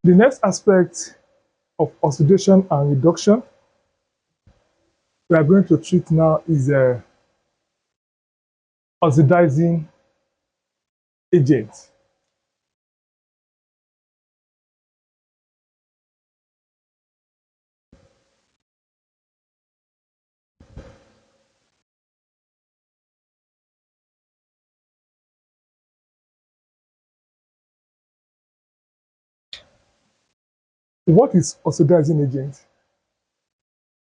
The next aspect of oxidation and reduction we are going to treat now is oxidizing agent. What is oxidizing agent?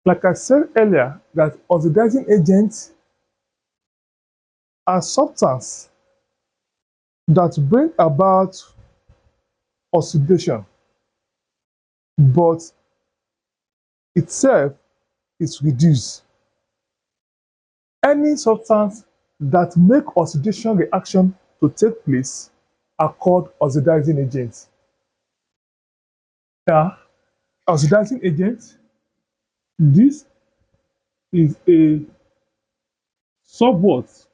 Like I said earlier, that oxidizing agents are substances that bring about oxidation, but itself is reduced. Any substance that make oxidation reaction to take place are called oxidizing agents. Yeah, oxidizing agent, this is a substance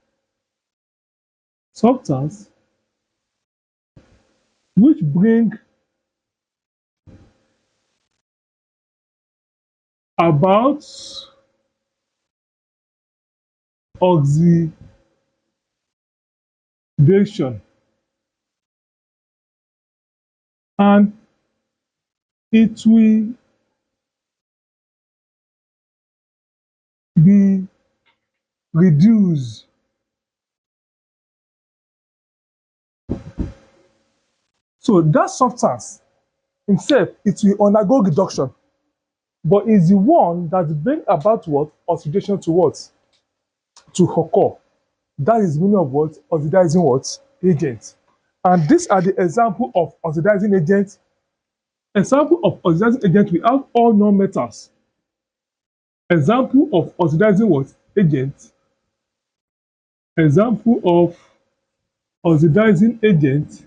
which bring about oxidation, and it will be reduced. So that substance itself, it will undergo reduction, but it's the one that bring about what? Oxidation to what? To occur. That is the meaning of what? Oxidizing what? Agent. And these are the example of oxidizing agents. Example of oxidizing agent, we have all non-metals. Example of oxidizing what? Agent. Example of oxidizing agent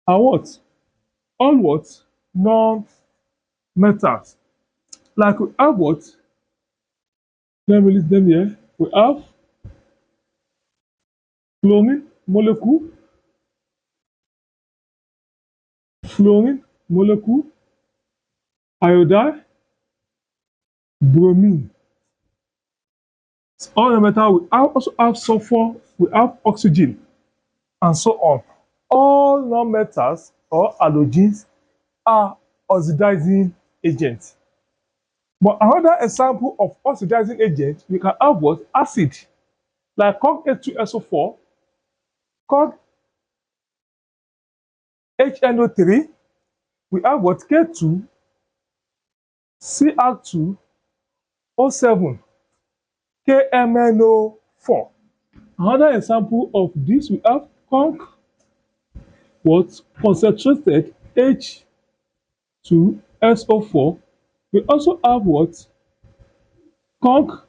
are what? All what? Non-metals. Like we have what? Let me list them here. We have fluorine molecule, iodine, bromine. All the metal, we also have sulfur, we have oxygen, and so on. All non-metals or halogens are oxidizing agents. But another example of oxidizing agent, we can have what? Acid, like COG-H2SO4, COG-HNO3, we have what? K2, Cr2O7, KMNO4. Another example of this, we have conc what? Concentrated H2SO4. We also have what? Conc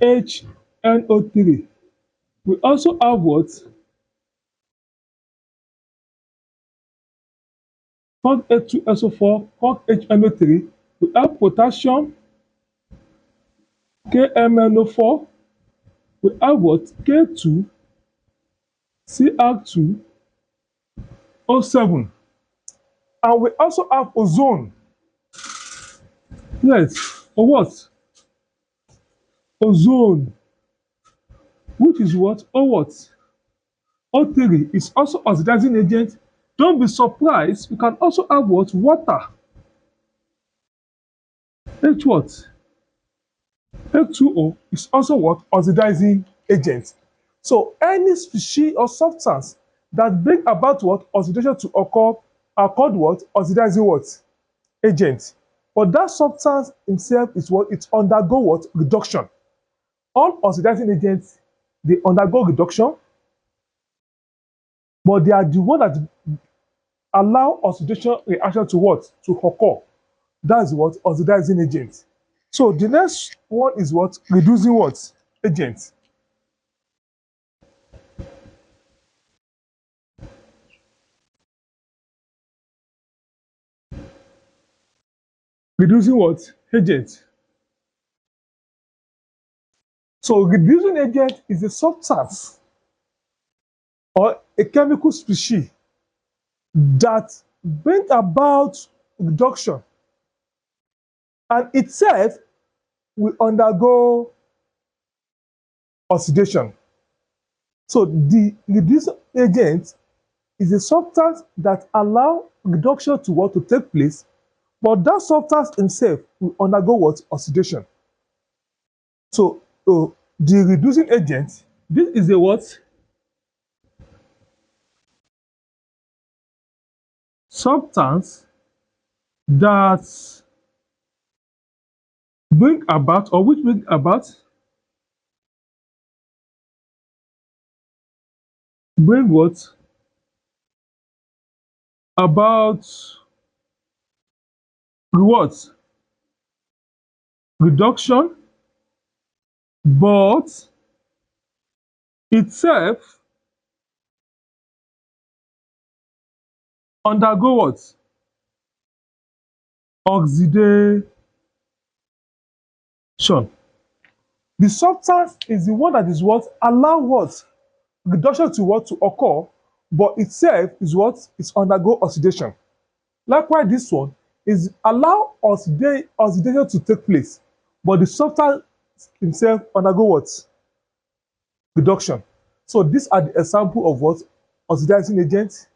HNO3. We also have what? Conc H2SO4, conc HNO3. We have potassium, KMNO4. We have what? K2, Cr2O7. And we also have ozone. Yes, or what? Ozone, which is what? Or what? O3 is also oxidizing agent. Don't be surprised, we can also have what? Water. H what? H2O is also what? Oxidizing agent. So any species or substance that bring about what? Oxidation to occur are called what? Oxidizing what? Agent. But that substance itself is what? It undergo what? Reduction. All oxidizing agents, they undergo reduction, but they are the one that allow oxidation reaction to what? To occur. That's what? Oxidizing agent. So the next one is what? Reducing what? Agent. Reducing what? Agent. So reducing agent is a substance or a chemical species that bring about reduction and itself will undergo oxidation. So the reducing agent is a substance that allow reduction to what to take place, but that substance itself will undergo what? Oxidation. So the reducing agent, this is a what? Substance that bring about or which bring about bring what? About what? Reduction, but itself undergo what? Oxidation. The substance is the one that is what? Allow what? Reduction to what? To occur, but itself is what? Is undergo oxidation. Likewise, this one is allow oxidation to take place, but the substance itself undergo what? Reduction. So these are the example of what? Oxidizing agent.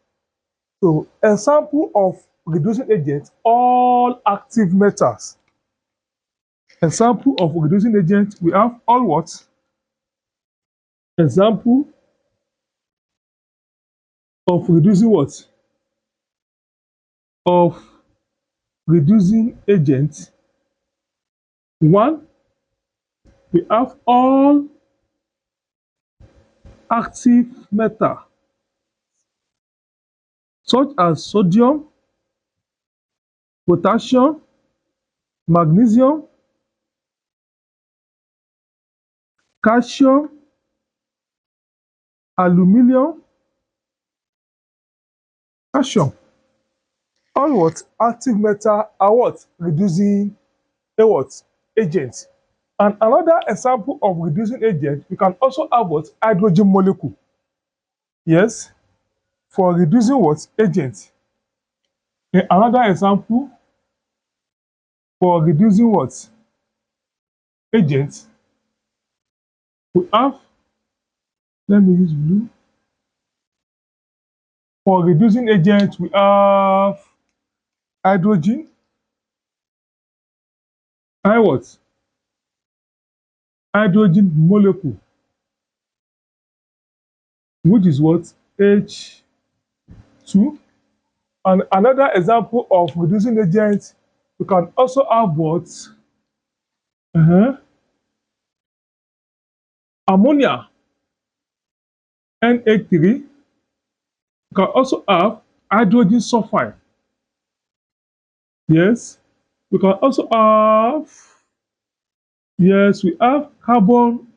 So example of reducing agent, all active metals. Example of reducing agent, we have all what? Example of reducing what? Of reducing agent. One, we have all active metal such as sodium, potassium, magnesium, calcium, aluminium, calcium. All what? Active metal are what? Reducing a what? Agent. And another example of reducing agent, we can also have what? Hydrogen molecule. Yes, for reducing what? Agent. Another example for reducing what? Agent, we have, let me use blue. For reducing agent, we have hydrogen. I what? Hydrogen molecule, which is what? H2. And another example of reducing agent, we can also have what? Ammonia, NH3. We can also have hydrogen sulfide. Yes. We can also have, yes, we have carbon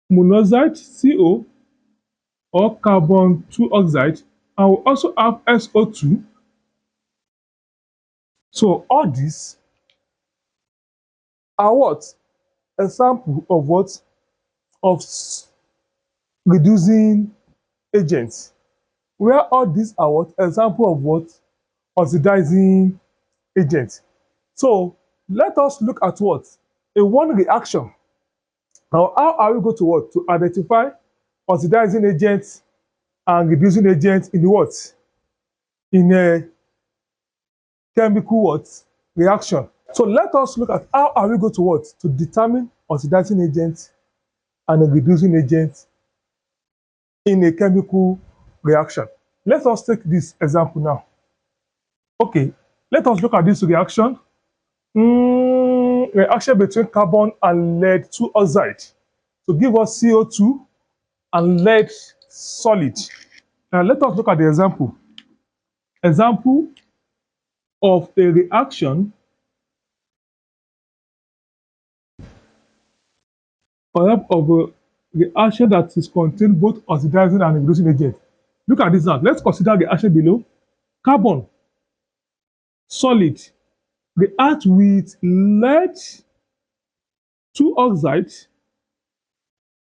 monoxide, CO, or carbon 2 oxide, and we also have SO2. So all these are what? Example of what? Of reducing agents. Where all these are what? Example of what? Oxidizing agent. So let us look at what? A one reaction. Now, how are we going to what? To identify oxidizing agents and reducing agents in what? In a chemical what? Reaction. So let us look at how are we going to what? To determine oxidizing agents and a reducing agent in a chemical reaction. Let us take this example now. Okay, let us look at this reaction. Reaction between carbon and lead 2 oxide to give us CO2 and lead solid. Now let us look at the example. Example of a reaction or of a reaction that is contain both oxidizing and reducing agent. Look at this now. Let's consider the reaction below. Carbon solid react with lead 2 oxide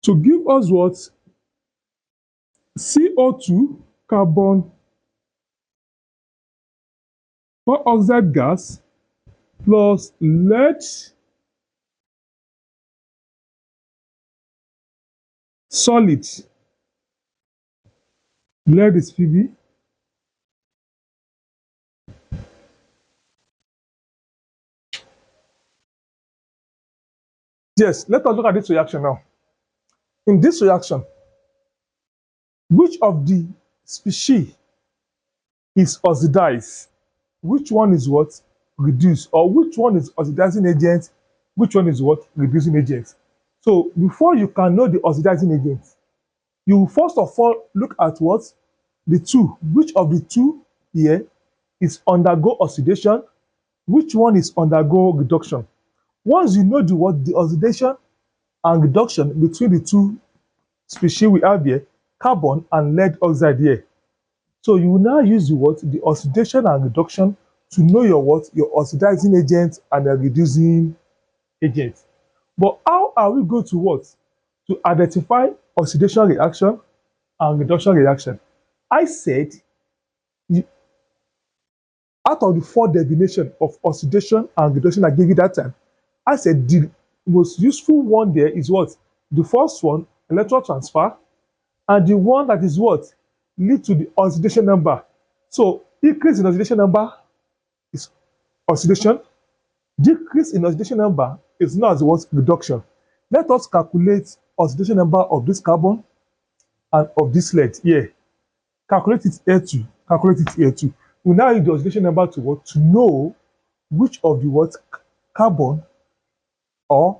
to give us what? CO2 carbon 4 oxide gas plus lead solid. Lead is Pb. Yes, let us look at this reaction now. In this reaction, which of the species is oxidized? Which one is what? Reduced. Or which one is oxidizing agent? Which one is what? Reducing agent. So before you can know the oxidizing agent, you will first of all look at what? The two. Which of the two here is undergo oxidation? Which one is undergo reduction? Once you know the what? The oxidation and reduction between the two species we have here, carbon and lead oxide here. So you will now use the what? The oxidation and reduction to know your what? Your oxidizing agent and the reducing agent. But how are we going to what? To identify oxidation reaction and reduction reaction? I said out of the 4 definitions of oxidation and reduction I gave you that time, I said the most useful one there is what? The first one, electron transfer, and the one that is what? Lead to the oxidation number. So increase in oxidation number is oxidation. Decrease in oxidation number is known as what? Reduction. Let us calculate oxidation number of this carbon and of this lead here. Calculate it here too. Calculate it here too. We now use the oxidation number to what? To know which of the what? Carbon or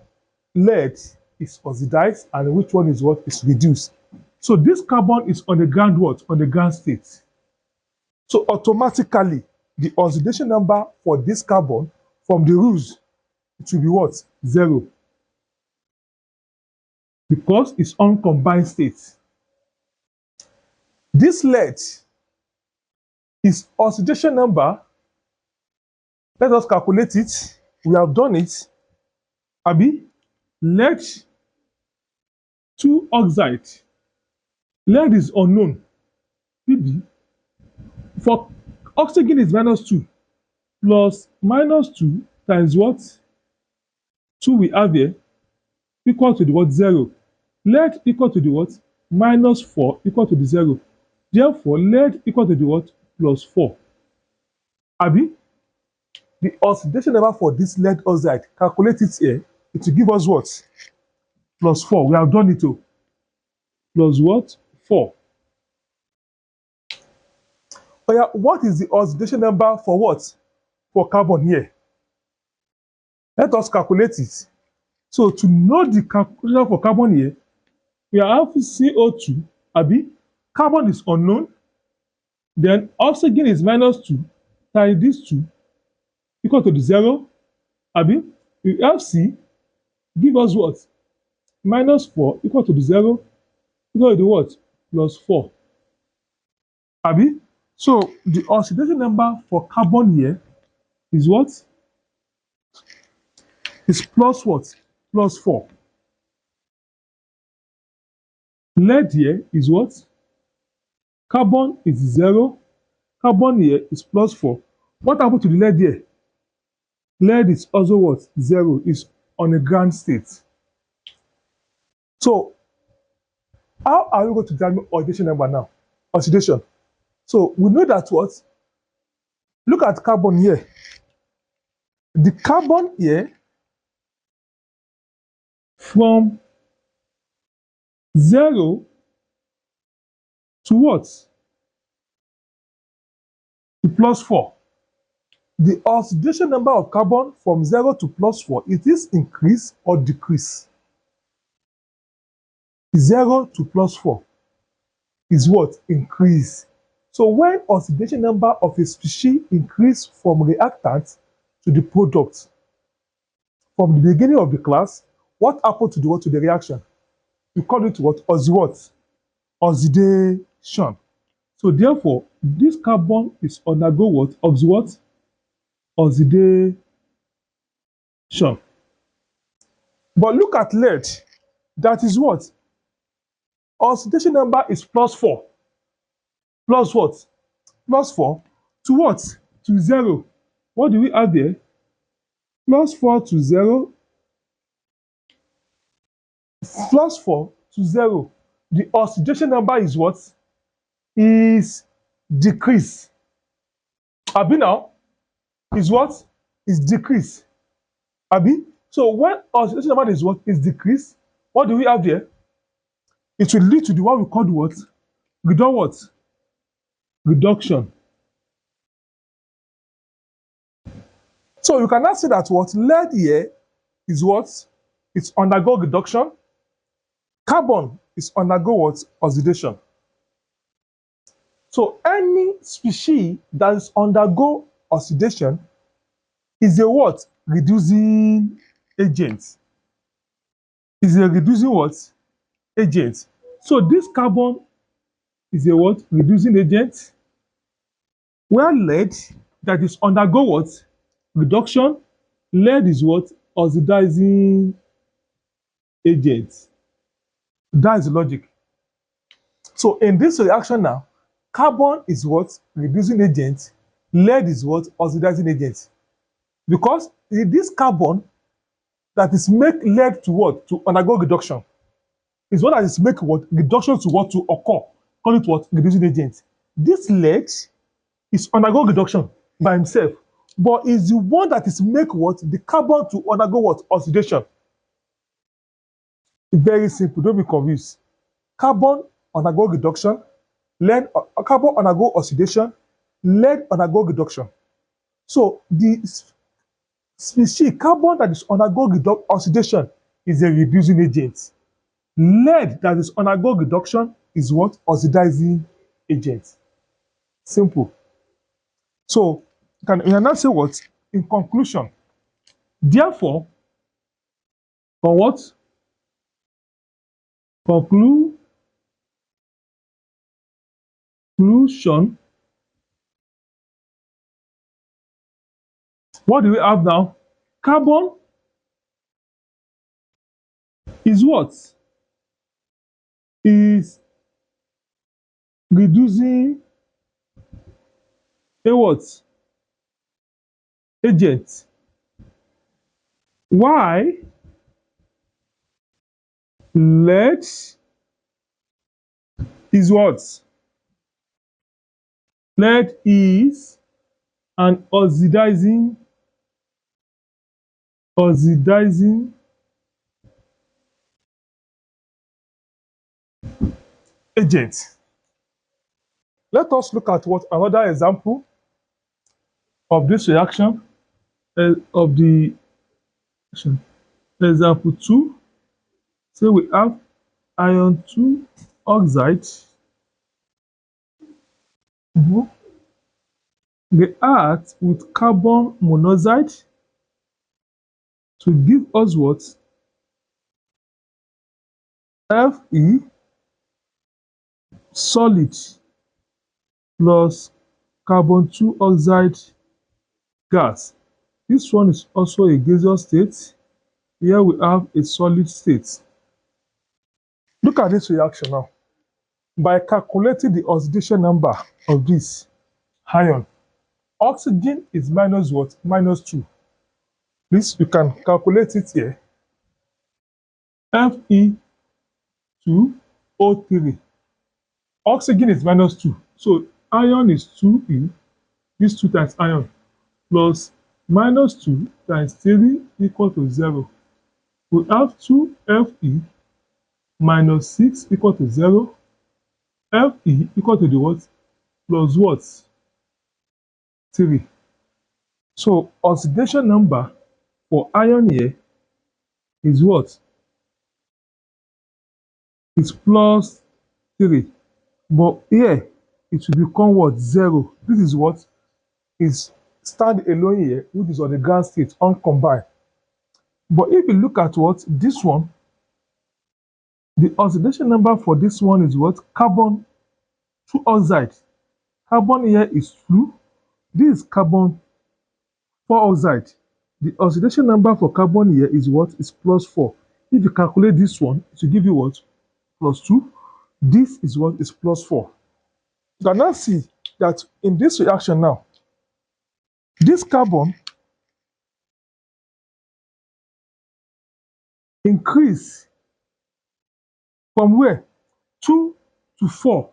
lead is oxidized and which one is what? Is reduced. So this carbon is on the ground what? On the ground state. So automatically, the oxidation number for this carbon from the rules, it will be what? 0. Because it's on combined state. This lead is oxidation number. Let us calculate it. We have done it. Abi, lead 2 oxide. Lead is unknown. Pb. For oxygen is -2 plus -2 times what? 2 we have here equal to the what? 0. Lead equal to the what? -4 equal to the 0. Therefore, lead equal to the what? +4. Abi, the oxidation number for this lead oxide, calculate it here. It will give us what? +4. We have done it too. Plus what? 4. Oh yeah, what is the oxidation number for what? For carbon here. Let us calculate it. So to know the calculation for carbon here, we have CO2, Abi. Carbon is unknown. Then oxygen is -2 times these 2 equal to the 0. Abi, we have C, give us what? -4 equal to the 0 equal to the what? +4. Abi, so the oxidation number for carbon here is what? Is plus what? +4. Lead here is what? Carbon is 0. Carbon here is +4. What happened to the lead here? Lead is also what? 0. Is on a ground state. So how are we going to determine oxidation number now? Oxidation. So we know that what? Look at carbon here. The carbon here from 0 to what? To +4. The oxidation number of carbon from 0 to +4, it is increase or decrease. 0 to +4 is what? Increase. So when oxidation number of a species increase from reactant to the product, from the beginning of the class, what happened to the what? To the reaction? We call it what? Oxidation. So therefore, this carbon is undergo what? Oxidation. But look at lead. That is what? Oxidation number is +4. Plus what? +4 to what? To 0. What do we have there? +4 to 0, +4 to 0. The oxidation number is what? Is decrease. Abi now? Is what? Is decrease. Abi? So when oxidation number is what? Is decrease. What do we have there? It will lead to the one we call what? Reduction. So you can now see that what lead here is what? It's undergo reduction. Carbon is undergo what? Oxidation. So any species that is undergo oxidation is a what? Reducing agent. Is a reducing what? Agent. So this carbon is a what? Reducing agent. Where lead that is undergo what? Reduction. Lead is what? Oxidizing agent. That is the logic. So in this reaction now, carbon is what? Reducing agent. Lead is what? Oxidizing agent. Because this carbon that is make lead to what? To undergo reduction. Is what that is make what? Reduction to what? To occur. Call it what? Reducing agent. This lead is undergo reduction by himself, but is the one that is make what? The carbon to undergo what? Oxidation. Very simple, don't be confused. Carbon undergo reduction, lead, carbon undergo oxidation, lead undergo reduction. So the species carbon that is undergo oxidation is a reducing agent. Lead that is undergo reduction is what? Oxidizing agent. Simple. So you can now say what? In conclusion, therefore, for what? Conclusion. What do we have now? Carbon is what? Is reducing a what? Agent. Why? Lead is what? Lead is an oxidizing agent. Let us look at what another example of this reaction of the example 2. So we have iron 2 oxide. React with carbon monoxide to give us what? Fe solid plus carbon 2 oxide gas. This one is also a gaseous state. Here we have a solid state. Look at this reaction now. By calculating the oxidation number of this ion, oxygen is minus what? Minus 2. Please, you can calculate it here. Fe2O3. Oxygen is minus 2. So ion is 2E. This 2 times ion plus minus 2 times 3 equal to 0. We have 2Fe minus 6 equal to 0. Fe equal to the what? Plus what? 3. So oxidation number for ion here is what? It's plus 3. But here it will become what? 0. This is what? Is stand alone here, which is on the ground state, uncombined. But if you look at what? This one, the oxidation number for this one is what? Carbon 2 oxide. Carbon here is 2. This is carbon 4 oxide. The oxidation number for carbon here is what? Is plus 4. If you calculate this one, it will give you what? Plus 2. This is what? Is plus 4. You can now see that in this reaction now, This carbon increase from where? 2 to 4.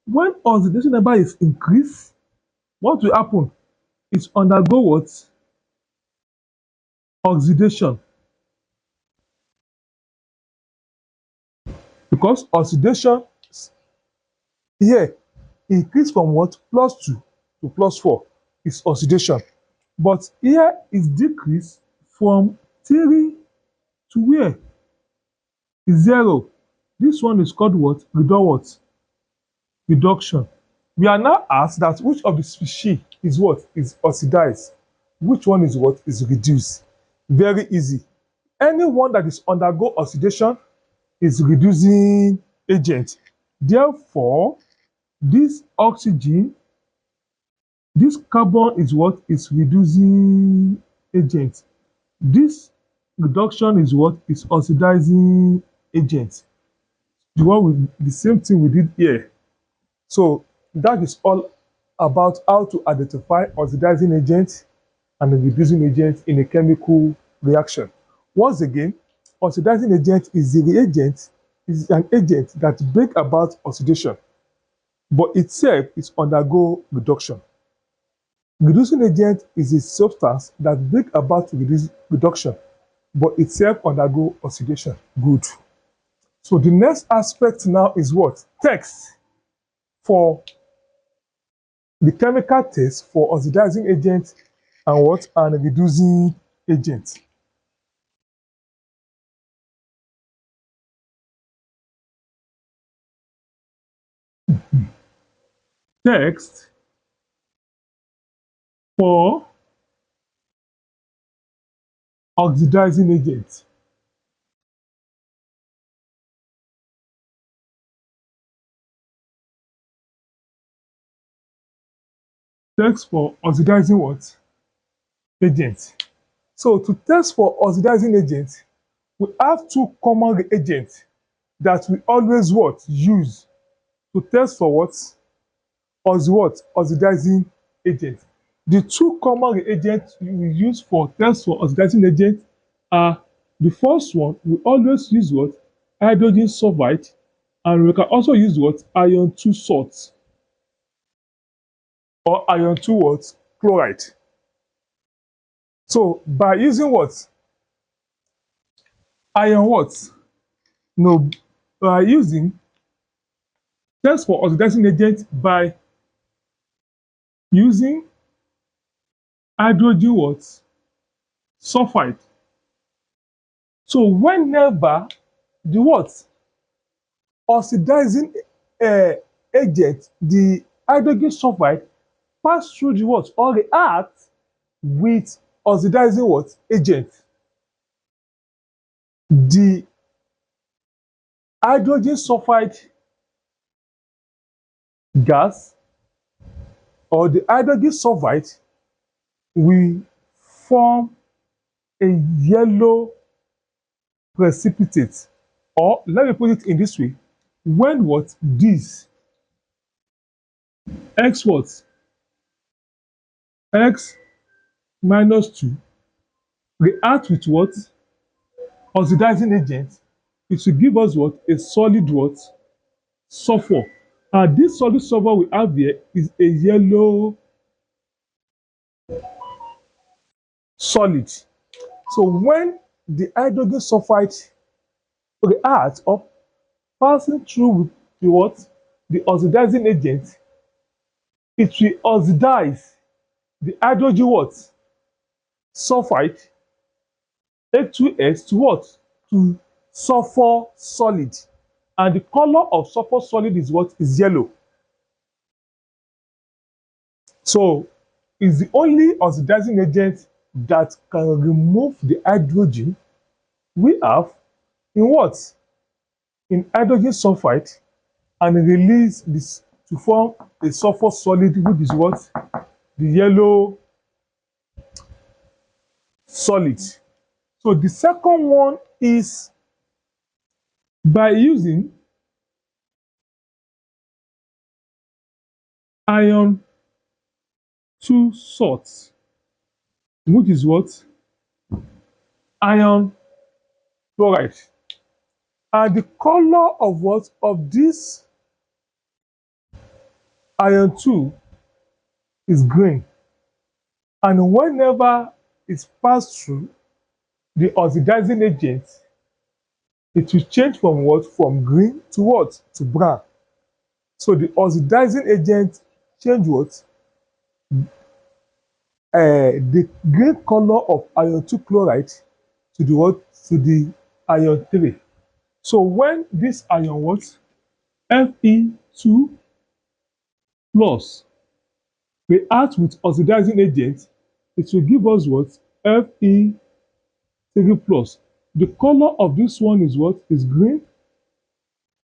When oxidation number is increased, what will happen? It undergo what? Oxidation. Because oxidation here increase from what? +2 to +4 is oxidation. But here is decrease from 3 to where? 0. This one is called what? Reduction. We are now asked that which of the species is what? Is oxidized. Which one is what? Is reduced. Very easy. Anyone that is undergo oxidation is reducing agent. Therefore, this oxygen, this carbon is what? Is reducing agent. This reduction is what? Is oxidizing agent. The one with the same thing we did here. So that is all about how to identify oxidizing agent and reducing agent in a chemical reaction. Once again, oxidizing agent is an agent that brings about oxidation, but itself is undergo reduction. Reducing agent is a substance that brings about reduction, but itself undergo oxidation. Good. So the next aspect now is what? Text for the chemical test for oxidizing agent and what? And reducing agent. Text for oxidizing agent. Text for oxidizing what? Agent. So to test for oxidizing agent, we have two common reagents that we always what? Use to test for what? Oxidizing agent. The two common reagents we use for test for oxidizing agent are the first one, we always use what? Hydrogen sulfide, and we can also use what? Iron 2 salt or iron 2 what? Chloride. So by using what? Iron what? No, by using test for oxidizing agent by using hydrogen what? Sulfide. So whenever the what? Oxidizing uh, agent, the hydrogen sulfide pass through the what? Or react with oxidizing what? Agent. The hydrogen sulfide gas or the hydrogen sulfide will form a yellow precipitate, or let me put it in this way, when what? This x what? X minus 2 react with what? Oxidizing agent, it will give us what? A solid what? Sulfur. And this solid sulfur we have here is a yellow solid. So when the hydrogen sulfide reacts or passing through with the what? The oxidizing agent, it will oxidize the hydrogen what? Sulfide H2S to what? To sulfur solid. And the color of sulfur solid is what? Is yellow. So it's the only oxidizing agent that can remove the hydrogen we have in what? In hydrogen sulfide, and release this to form a sulfur solid, which is what? The yellow solid. So the second one is by using iron 2 salts. which is what? Iron chloride. And the color of what? Of this iron 2 is green. And whenever it's passed through the oxidizing agent, it will change from what? From green to what? To brown. So the oxidizing agent change what? The green color of iron 2 chloride to the what? To the iron 3. So when this iron what? Fe2 plus react with oxidizing agent, it will give us what? Fe3 plus. The color of this one is what? Is green.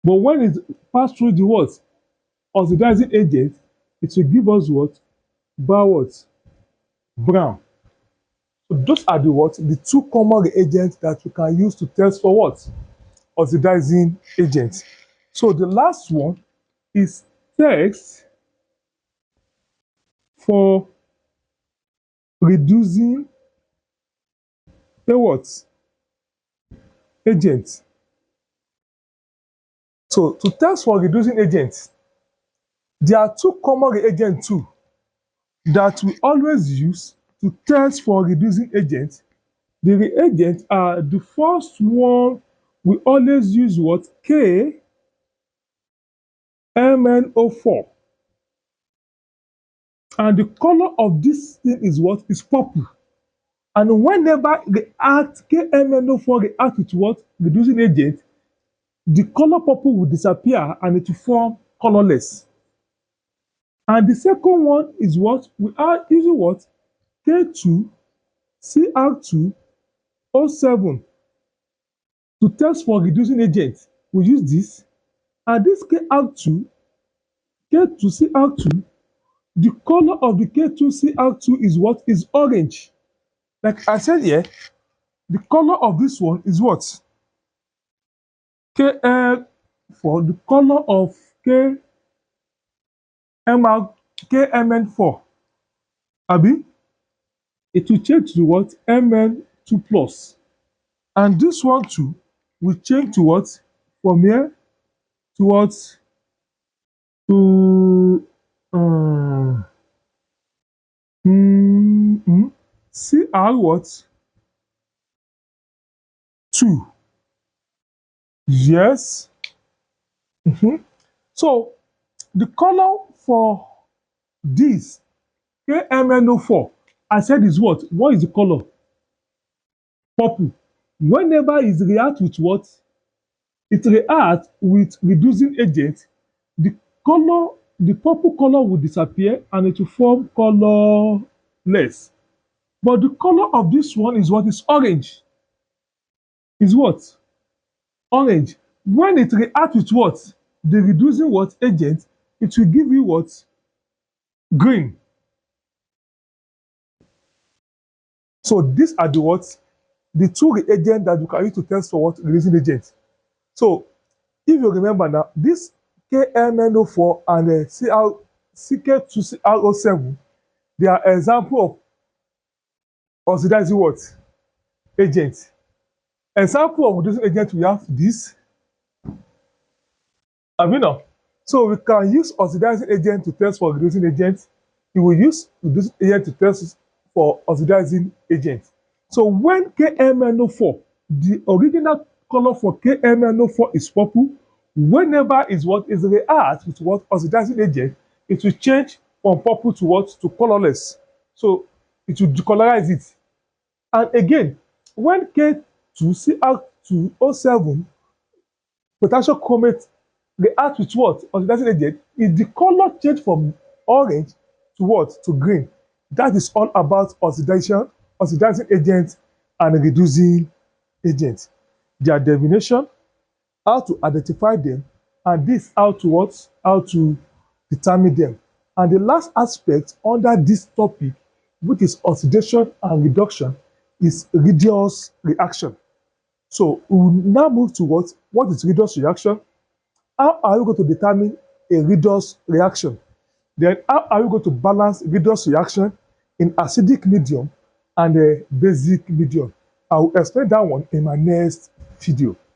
But when it pass through the what? Oxidizing agent, it will give us what? What? Brown. So those are the what? The two common reagents that we can use to test for what? Oxidizing agents. So the last one is test for reducing the what? Agent. So to test for reducing agents, there are two common reagents too that we always use to test for reducing agents. The reagents are the first one we always use what? KMnO4. And the color of this thing is what? Is purple. And whenever react KMnO4 react with what? Reducing agent, the color purple will disappear and it will form colorless. And the second one is what? We are using what? K2Cr2O7 to test for reducing agent. We use this. And this K2Cr2, the color of the K2Cr2 is what? Is orange. Like I said here, the color of this one is what? KM4, the color of KMN4, Abi, it will change to what? Mn2 plus. And this one too will change to what? From here to what? To CR what? 2. Yes. So the color for this KMNO4, I said is what? What is the color? Purple. Whenever it reacts with what? It reacts with reducing agent, the color, the purple color will disappear and it will form colorless. But the color of this one is what? Is orange. Is what? Orange. When it reacts with what? The reducing what? Agent, it will give you what? Green. So these are the what? The two reagents that you can use to test for what? Reducing agent. So if you remember now, this KMNO4 and CK2CrO7, they are example of oxidizing what? Agent. Example of reducing agent, we have this. Know. So we can use oxidizing agent to test for reducing agent. We will use reducing agent to test for oxidizing agent. So when KMNO4, the original color for KMNO4 is purple, whenever is what is react with what oxidizing agent, it will change from purple to what? To colorless. So it will decolorize it. And again, when K2Cr2O7 potassium chromate react with what? Oxidizing agent, is the color change from orange to what? To green. That is all about oxidation, oxidizing agent, and reducing agent. Their definition, how to identify them, and this how to what? How to determine them. And the last aspect under this topic, which is oxidation and reduction, is redox reaction. So we will now move to what? What is redox reaction? How are you going to determine a redox reaction? Then how are you going to balance redox reaction in acidic medium and a basic medium. I will explain that one in my next video.